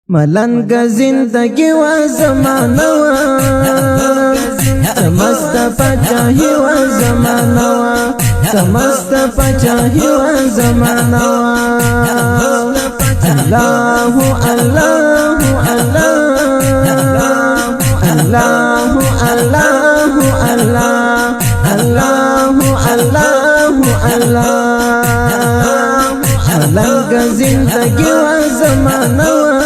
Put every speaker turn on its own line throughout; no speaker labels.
ملنگ زندگی و زمانه و سمست پچاہی و زمانه و سمست پچاہی و زمانه و اللہ اللہ اللہ اللہ اللہ اللہ اللہ اللہ ملنگ زندگی و زمانه و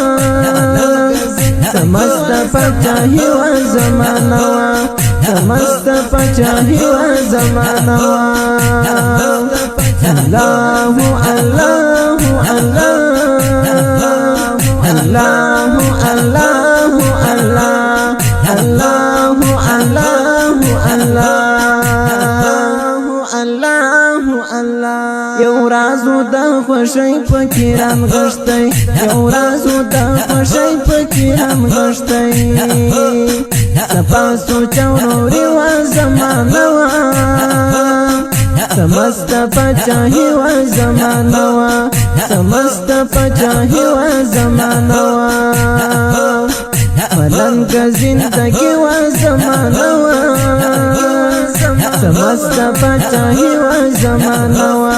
سمست پچاہی و زمانه و سمست پچاہی و زمانه و اللہ اللہ اللہ اللہ اللہ اللہ اللہ اللہ اللہ یو رازو دا خوشی پکی رام غشتی یو رازو دا خوشی پکی رام غشتی سپاسو چونوری و زمانه و سمست پچاہی و زمانه و سمست پچاہی و زمانه و ملنگ زندگی و زمانه و سمست پچاہی و زمانه و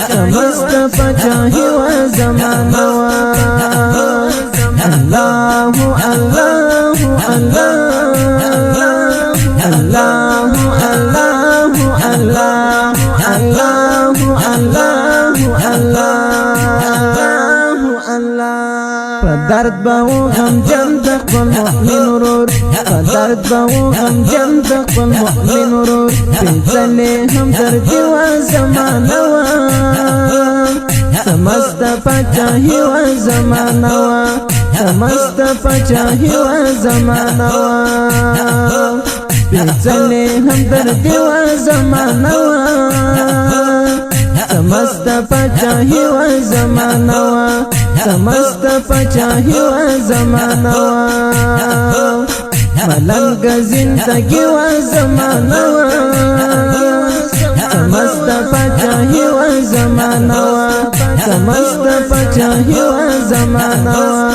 سمست پچاہی و زمانه و اللہ اللہ اللہ اللہ اللہ اللہ اللہ اللہ پدرد باو غم جن دقل مؤمن رور پدرد باو غم جن دقل مؤمن رور پیزلی هم دردی و زمانه و سمست پچاہی و زمانه و سمست پچاہی و زمانه و پیزلی هم دردی و زمانه و سمست پچاہی و زمانه و سمست پچاہی و زمانه و ملنگ زندگی و زمانه و سمست پچاہی و زمانه و سمست پچاہی و زمانه و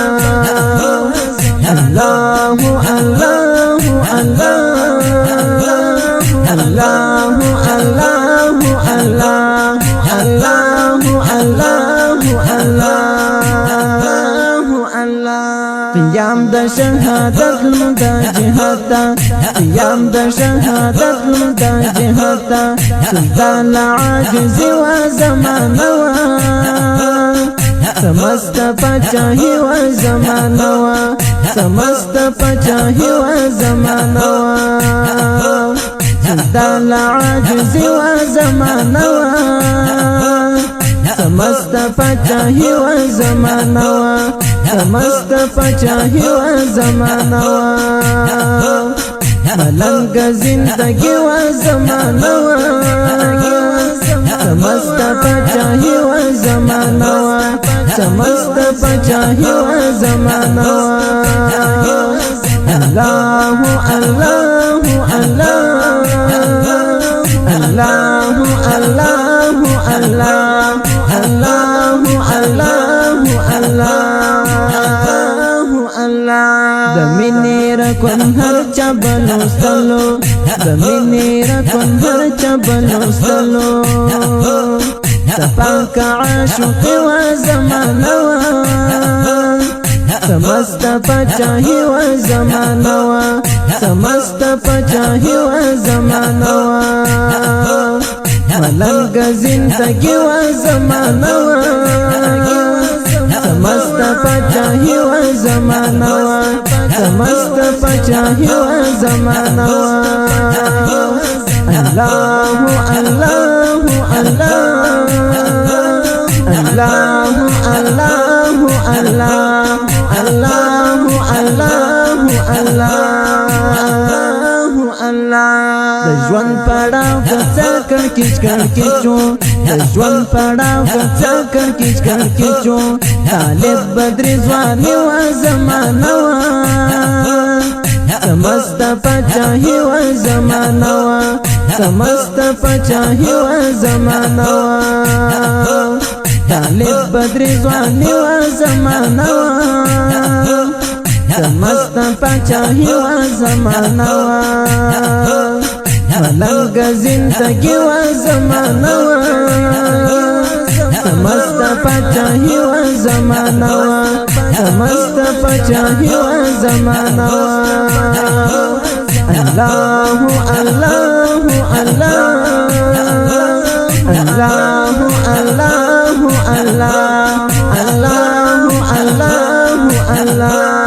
اللہ اللہ اللہ اللہ اللہ اللہ اللہ اللہ قیام دا شهادت لمدا جهادا قیام دا شهادت لمدا جهادا سلطان عاجز و زمانه و سمست پچاہی و زمانه و سمست پچاہی و زمانه و سلطان عاجز و زمانه و سمست پچاہی و زمانه و سمست پچاہی و زمانه و ملنگ زندگی و زمانه و سمست پچاہی و زمانه و سمست پچاہی و زمانه و اللہ اللہ اللہ اللہ اللہ اللہ اللہ اللہ دمینی رکن ہر چبلو سلو دمینی رکن ہر چبلو سلو سپاک عاشق و زمانه و سمست پچاہی و زمانه و سمست پچاہی و زمانه و ملنگ زندگی و زمانه و سمست پچاہی و زمانه و سمست پچاہی و زمانه و اللہ اللہ اللہ اللہ اللہ اللہ اللہ اللہ اللہ د ژوند پړاو کڅا کړ کیچو د ژوند پړاو کڅا کړ کیچو طالب بدر ځواني و زمانه و سمست پچاہی و زمانه و سمست پچاہی و زمانه و طالب بدر ځواني و زمانه و پاچاهی و زمانه وا ملنګ زندگی و زمانه وا مست پاچاهی و زمانه وا مست پاچاهی و زمانه وا الله الله الله الله الله الله الله الله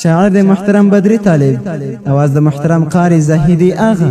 شاعر محترم بدری طالب، आवाज د محترم قاری زاهدی آغا.